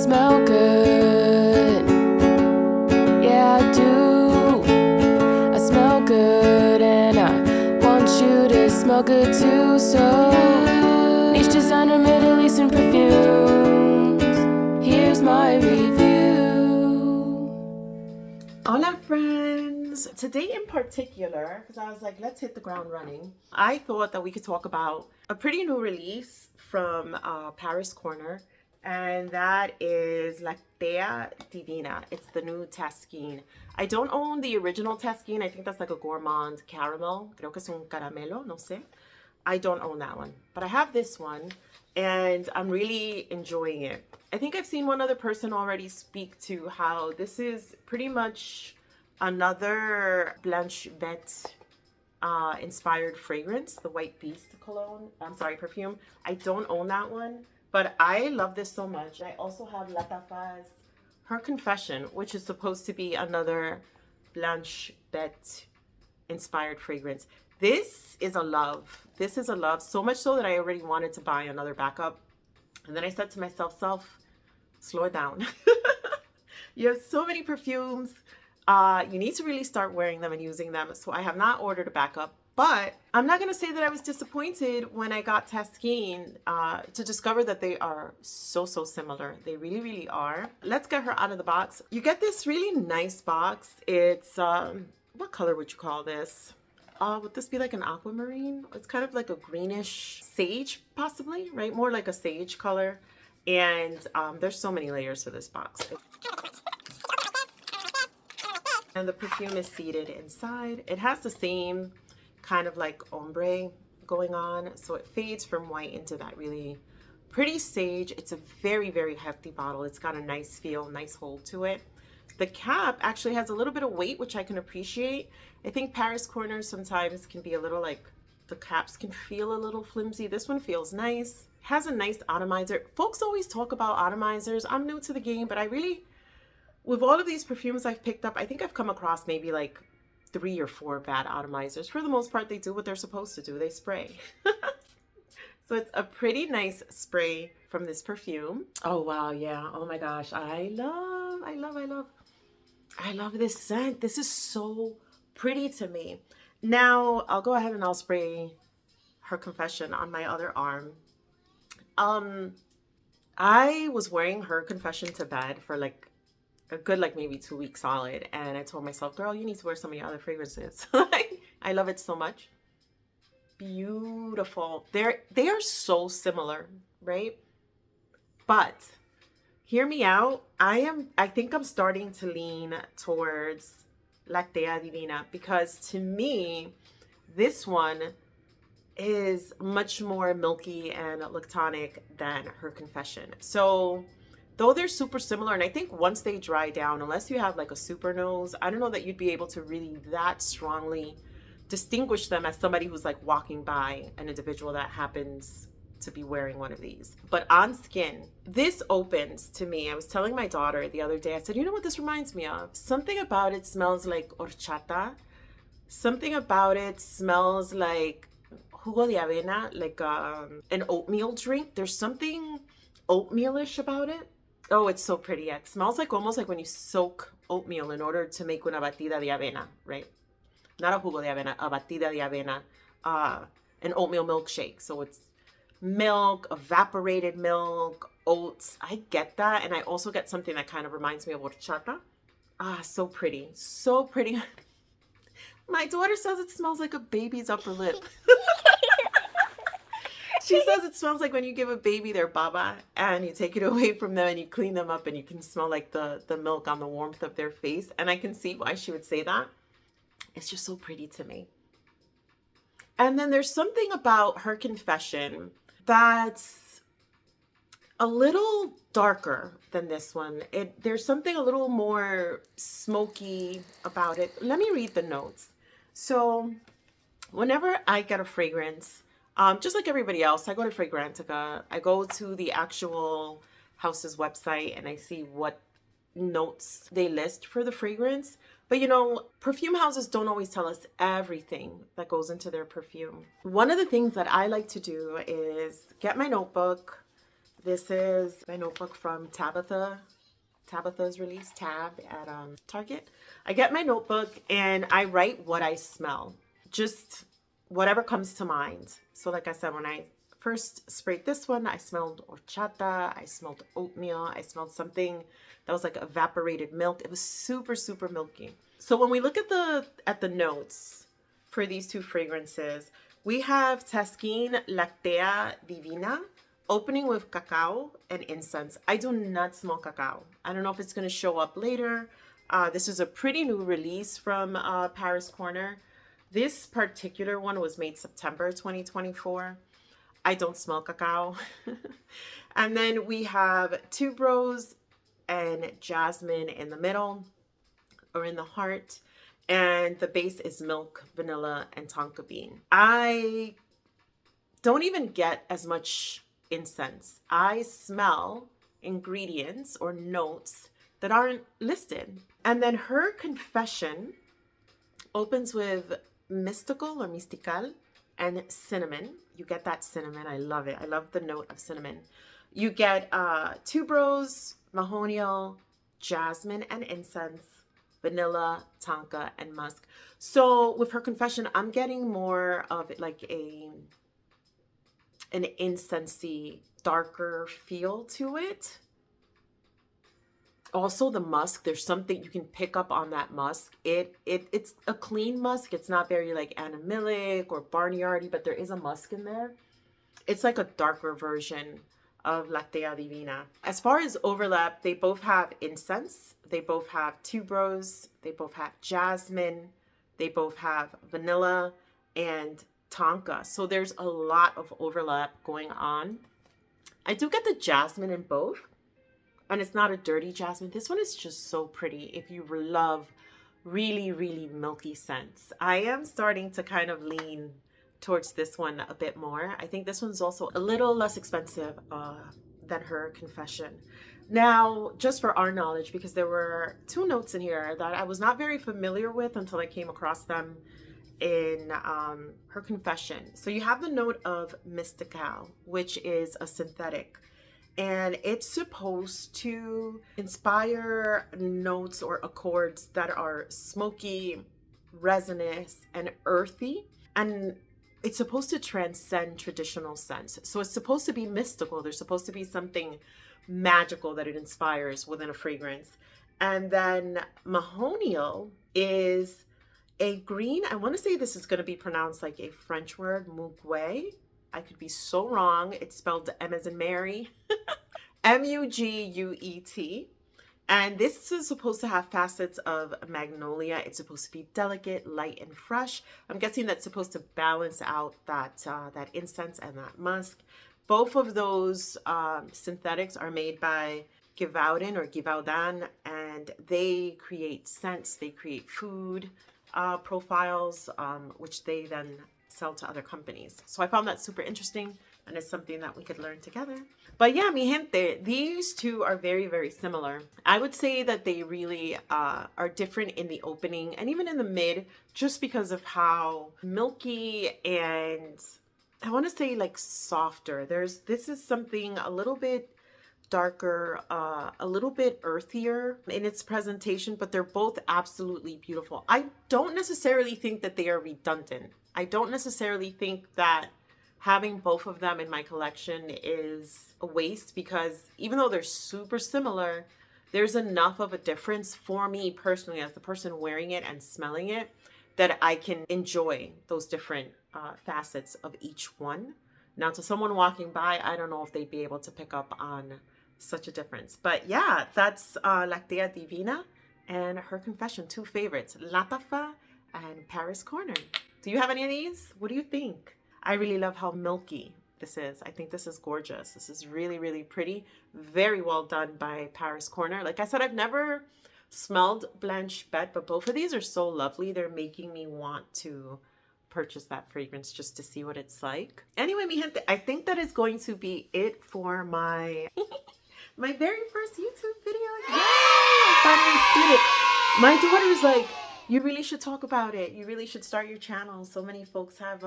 smell good. Yeah, I do. I smell good, and I want you to smell good too. So, niche designer, Middle Eastern perfumes. Here's my review. Hola, friends. Today in particular, because I was like, let's hit the ground running, I thought that we could talk about a pretty new release from Paris Corner, and that is Lactea Divina. It's the new Taskeen. I don't own the original Taskeen. I think that's like a gourmand caramel. Creo que es un caramelo, no sé. I don't own that one, but I have this one, and I'm really enjoying it. I think I've seen one other person already speak to how this is pretty much another Blanche Bête inspired fragrance, the White Beast cologne. I'm sorry, perfume. I don't own that one, but I love this so much. I also have Lattafa's Her Confession, which is supposed to be another Blanche Bête inspired fragrance. This is a love. This is a love, so much so that I already wanted to buy another backup. And then I said to myself, slow it down. You have so many perfumes. You need to really start wearing them and using them. So I have not ordered a backup, but I'm not going to say that I was disappointed when I got Taskeen to discover that they are so similar. They really, really are. Let's get her out of the box. You get this really nice box. It's, what color would you call this? Would this be like an aquamarine? It's kind of like a greenish sage, possibly, right? More like a sage color. And there's so many layers to this box. And the perfume is seated inside. It has the same kind of like ombre going on. So it fades from white into that really pretty sage. It's a very, very hefty bottle. It's got a nice feel, nice hold to it. The cap actually has a little bit of weight, which I can appreciate. I think Paris Corners sometimes can be a little like, the caps can feel a little flimsy. This one feels nice. Has a nice atomizer. Folks always talk about atomizers. I'm new to the game, but I really, with all of these perfumes I've picked up, I think I've come across maybe like 3 or 4 bad atomizers. For the most part, they do what they're supposed to do. They spray. So it's a pretty nice spray from this perfume. Oh, wow. Yeah. Oh my gosh. I love this scent. This is so pretty to me. Now I'll go ahead and I'll spray Her Confession on my other arm. I was wearing Her Confession to bed for like a good like maybe 2 weeks solid, and I told myself, girl, you need to wear some of your other fragrances. I love it so much. Beautiful. They are so similar, right? But hear me out. I think I'm starting to lean towards Lactea Divina, because to me this one is much more milky and lactonic than Her Confession. So though they're super similar, and I think once they dry down, unless you have like a super nose, I don't know that you'd be able to really that strongly distinguish them as somebody who's like walking by an individual that happens to be wearing one of these. But on skin, this opens to me. I was telling my daughter the other day, I said, you know what this reminds me of? Something about it smells like horchata. Something about it smells like jugo de avena, like an oatmeal drink. There's something oatmealish about it. Oh, it's so pretty. It smells like almost like when you soak oatmeal in order to make una batida de avena, right? Not a jugo de avena, a batida de avena, an oatmeal milkshake. So it's milk, evaporated milk, oats. I get that. And I also get something that kind of reminds me of horchata. So pretty. So pretty. My daughter says it smells like a baby's upper lip. She says it smells like when you give a baby their baba and you take it away from them and you clean them up and you can smell like the milk on the warmth of their face. And I can see why she would say that. It's just so pretty to me. And then there's something about Her Confession that's a little darker than this one. There's something a little more smoky about it. Let me read the notes. So whenever I get a fragrance, just like everybody else, I go to Fragrantica. I go to the actual house's website and I see what notes they list for the fragrance. But you know, perfume houses don't always tell us everything that goes into their perfume. One of the things that I like to do is get my notebook, This is my notebook from Tabitha's release, Tab at Target. I get my notebook and I write what I smell. Just whatever comes to mind. So like I said, when I first sprayed this one, I smelled horchata, I smelled oatmeal, I smelled something that was like evaporated milk. It was super, super milky. So when we look at the notes for these two fragrances, we have Taskeen Lactea Divina, opening with cacao and incense. I do not smell cacao. I don't know if it's going to show up later. This is a pretty new release from Paris Corner. This particular one was made September 2024. I don't smell cacao. And then we have tuberose and jasmine in the middle or in the heart. And the base is milk, vanilla, and tonka bean. I don't even get as much incense. I smell ingredients or notes that aren't listed. And then her confession opens with mystical or mystical and cinnamon. You get that cinnamon. I love it. I love the note of cinnamon. You get tuberose, mahonial, jasmine and incense, vanilla, tonka, and musk. So with her confession, I'm getting more of like an incensey, darker feel to it. Also the musk, there's something you can pick up on that musk. It's a clean musk. It's not very like animalic or barnyardy, but there is a musk in there. It's like a darker version of Lactea Divina. As far as overlap, they both have incense, they both have tuberose, they both have jasmine, they both have vanilla and tonka. So there's a lot of overlap going on. I do get the jasmine in both, and it's not a dirty jasmine. This one is just so pretty if you love really, really milky scents. I am starting to kind of lean towards this one a bit more. I think this one's also a little less expensive than her confession. Now, just for our knowledge, because there were two notes in here that I was not very familiar with until I came across them in her confession. So you have the note of mystical, which is a synthetic, and it's supposed to inspire notes or accords that are smoky, resinous, and earthy. And it's supposed to transcend traditional scents. So it's supposed to be mystical. There's supposed to be something magical that it inspires within a fragrance. And then mahonial is a green. I want to say this is going to be pronounced like a French word, muguet. I could be so wrong. It's spelled M as in Mary. Muguet. And this is supposed to have facets of magnolia. It's supposed to be delicate, light, and fresh. I'm guessing that's supposed to balance out that incense and that musk. Both of those synthetics are made by Givaudan or Givaudan, and they create scents, they create food profiles, which they then sell to other companies. So I found that super interesting, and it's something that we could learn together. But yeah, mi gente, these two are very, very similar. I would say that they really are different in the opening and even in the mid, just because of how milky and I want to say like softer. This is something a little bit darker, a little bit earthier in its presentation, but they're both absolutely beautiful. I don't necessarily think that they are redundant. I don't necessarily think that having both of them in my collection is a waste, because even though they're super similar, there's enough of a difference for me personally as the person wearing it and smelling it that I can enjoy those different facets of each one. Now, to someone walking by, I don't know if they'd be able to pick up on such a difference. But yeah, that's Lactea Divina and her confession, two favorites, Lattafa and Paris Corner. Do you have any of these? What do you think? I really love how milky this is. I think this is gorgeous. This is really, really pretty. Very well done by Paris Corner. Like I said, I've never smelled Blanche Bête, but both of these are so lovely. They're making me want to purchase that fragrance just to see what it's like. Anyway, mi gente, I think that is going to be it for my my very first YouTube video. Yay! I finally did it. My daughter's like, you really should talk about it. You really should start your channel. So many folks have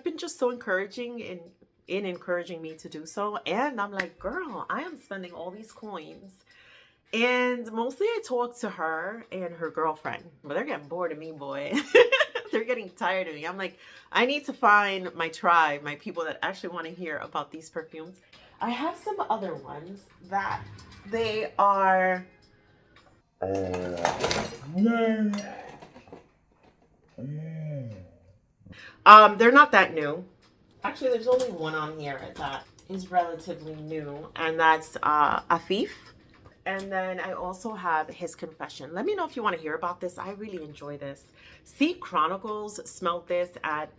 been just so encouraging in in encouraging me to do so. And I'm like, girl, I am spending all these coins. And mostly I talk to her and her girlfriend, but they're getting bored of me, boy. They're getting tired of me. I'm like, I need to find my tribe, my people that actually want to hear about these perfumes. I have some other ones that they are. They're not that new. Actually, there's only one on here that is relatively new, and that's Afif. And then I also have his confession. Let me know if you want to hear about this. I really enjoy this. C Chronicles smelled this at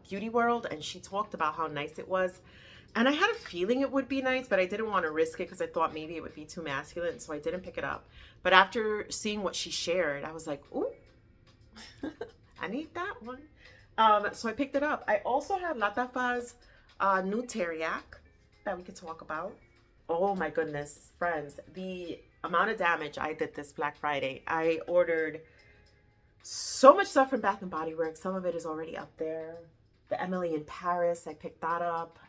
Beauty World, and she talked about how nice it was. And I had a feeling it would be nice, but I didn't want to risk it because I thought maybe it would be too masculine, so I didn't pick it up. But after seeing what she shared, I was like, ooh, I need that one. So I picked it up. I also have Lattafa's new Teriyaki that we could talk about. Oh my goodness, friends, the amount of damage I did this Black Friday. I ordered so much stuff from Bath and Body Works. Some of it is already up there. The Emily in Paris, I picked that up.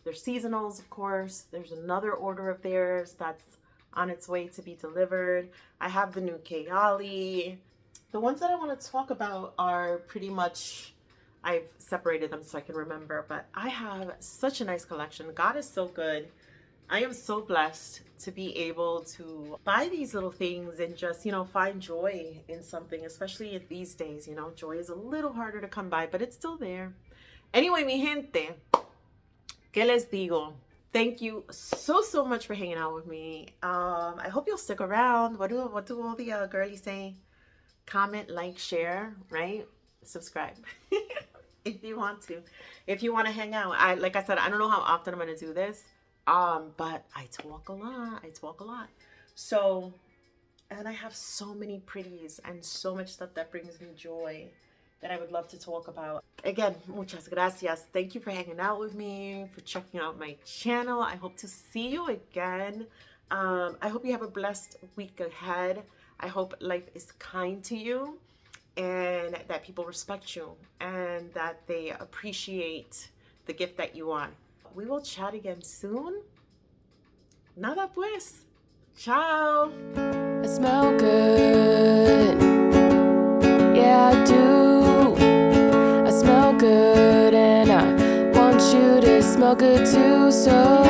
There's seasonals, of course. There's another order of theirs that's on its way to be delivered. I have the new Kayali. The ones that I want to talk about are pretty much, I've separated them so I can remember, but I have such a nice collection. God is so good. I am so blessed to be able to buy these little things and just, find joy in something, especially in these days. Joy is a little harder to come by, but it's still there. Anyway, mi gente, ¿qué les digo? Thank you so much for hanging out with me. I hope you'll stick around. What do all the girlies say? Comment, like, share, right? Subscribe. If you want to. If you want to hang out. Like I said, I don't know how often I'm going to do this. But I talk a lot. So, and I have so many pretties and so much stuff that brings me joy that I would love to talk about. Again, muchas gracias. Thank you for hanging out with me, for checking out my channel. I hope to see you again. I hope you have a blessed week ahead. I hope life is kind to you and that people respect you and that they appreciate the gift that you are. We will chat again soon. Nada pues. Ciao. I smell good. Yeah, I do. I smell good, and I want you to smell good too. So